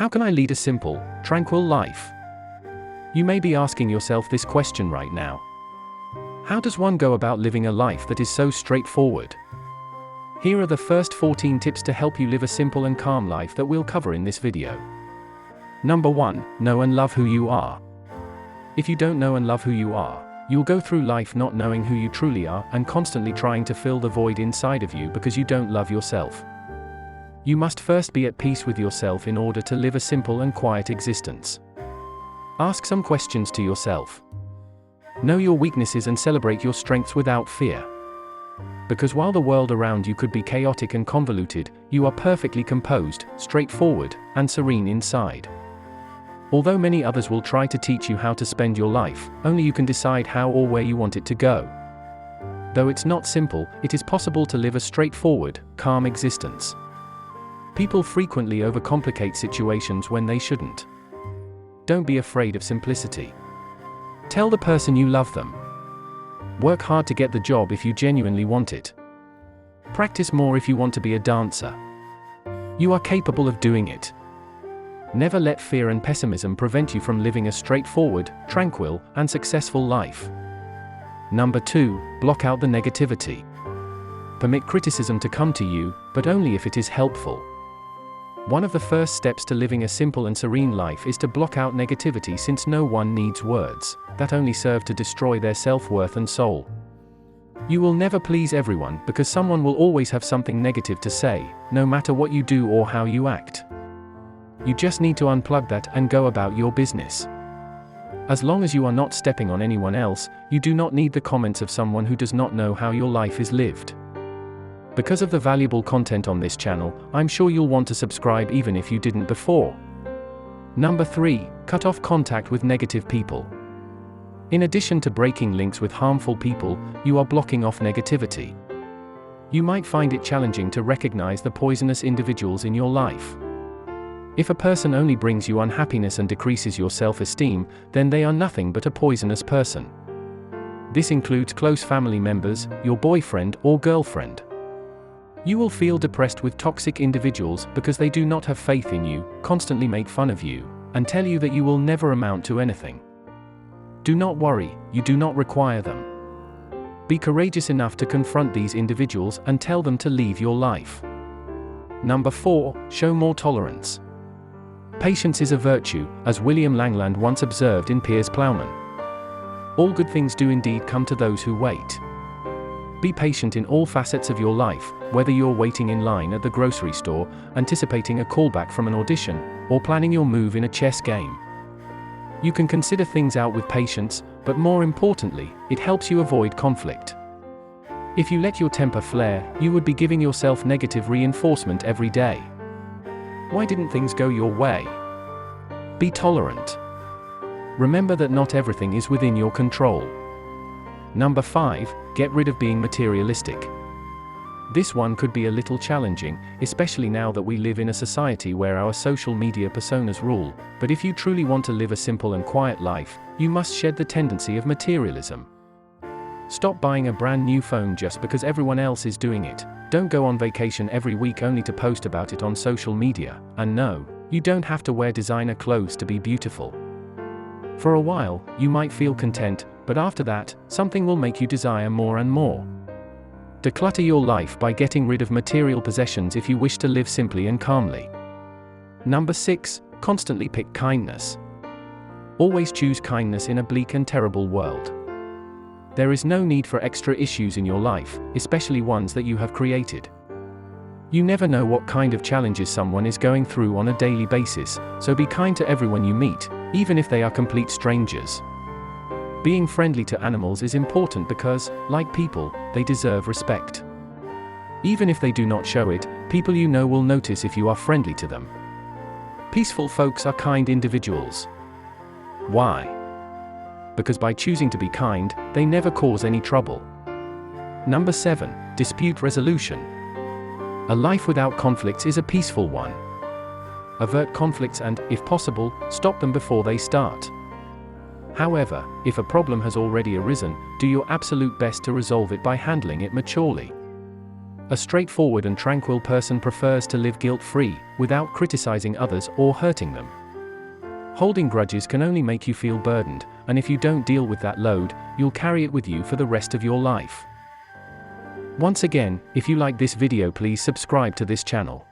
How can I lead a simple, tranquil life? You may be asking yourself this question right now. How does one go about living a life that is so straightforward? Here are the first 14 tips to help you live a simple and calm life that we'll cover in this video. Number 1. Know and love who you are. If you don't know and love who you are, you'll go through life not knowing who you truly are and constantly trying to fill the void inside of you because you don't love yourself. You must first be at peace with yourself in order to live a simple and quiet existence. Ask some questions to yourself. Know your weaknesses and celebrate your strengths without fear. Because while the world around you could be chaotic and convoluted, you are perfectly composed, straightforward, and serene inside. Although many others will try to teach you how to spend your life, only you can decide how or where you want it to go. Though it's not simple, it is possible to live a straightforward, calm existence. People frequently overcomplicate situations when they shouldn't. Don't be afraid of simplicity. Tell the person you love them. Work hard to get the job if you genuinely want it. Practice more if you want to be a dancer. You are capable of doing it. Never let fear and pessimism prevent you from living a straightforward, tranquil, and successful life. Number 2. Block out the negativity. Permit criticism to come to you, but only if it is helpful. One of the first steps to living a simple and serene life is to block out negativity, since no one needs words that only serve to destroy their self-worth and soul. You will never please everyone because someone will always have something negative to say, no matter what you do or how you act. You just need to unplug that and go about your business. As long as you are not stepping on anyone else, you do not need the comments of someone who does not know how your life is lived. Because of the valuable content on this channel, I'm sure you'll want to subscribe even if you didn't before. Number 3. Cut off contact with negative people. In addition to breaking links with harmful people, you are blocking off negativity. You might find it challenging to recognize the poisonous individuals in your life. If a person only brings you unhappiness and decreases your self-esteem, then they are nothing but a poisonous person. This includes close family members, your boyfriend or girlfriend. You will feel depressed with toxic individuals because they do not have faith in you, constantly make fun of you, and tell you that you will never amount to anything. Do not worry, you do not require them. Be courageous enough to confront these individuals and tell them to leave your life. Number 4. Show more tolerance. Patience is a virtue, as William Langland once observed in Piers Plowman. All good things do indeed come to those who wait. Be patient in all facets of your life, whether you're waiting in line at the grocery store, anticipating a callback from an audition, or planning your move in a chess game. You can consider things out with patience, but more importantly, it helps you avoid conflict. If you let your temper flare, you would be giving yourself negative reinforcement every day. Why didn't things go your way? Be tolerant. Remember that not everything is within your control. Number 5. Get rid of being materialistic. This one could be a little challenging, especially now that we live in a society where our social media personas rule, but if you truly want to live a simple and quiet life, you must shed the tendency of materialism. Stop buying a brand new phone just because everyone else is doing it. Don't go on vacation every week only to post about it on social media, and no, you don't have to wear designer clothes to be beautiful. For a while, you might feel content, but after that, something will make you desire more and more. Declutter your life by getting rid of material possessions if you wish to live simply and calmly. Number 6. Constantly pick kindness. Always choose kindness in a bleak and terrible world. There is no need for extra issues in your life, especially ones that you have created. You never know what kind of challenges someone is going through on a daily basis, so be kind to everyone you meet, even if they are complete strangers. Being friendly to animals is important because, like people, they deserve respect. Even if they do not show it, people you know will notice if you are friendly to them. Peaceful folks are kind individuals. Why? Because by choosing to be kind, they never cause any trouble. Number 7. Dispute resolution. A life without conflicts is a peaceful one. Avert conflicts and, if possible, stop them before they start. However, if a problem has already arisen, do your absolute best to resolve it by handling it maturely. A straightforward and tranquil person prefers to live guilt-free, without criticizing others or hurting them. Holding grudges can only make you feel burdened, and if you don't deal with that load, you'll carry it with you for the rest of your life. Once again, if you like this video, please subscribe to this channel.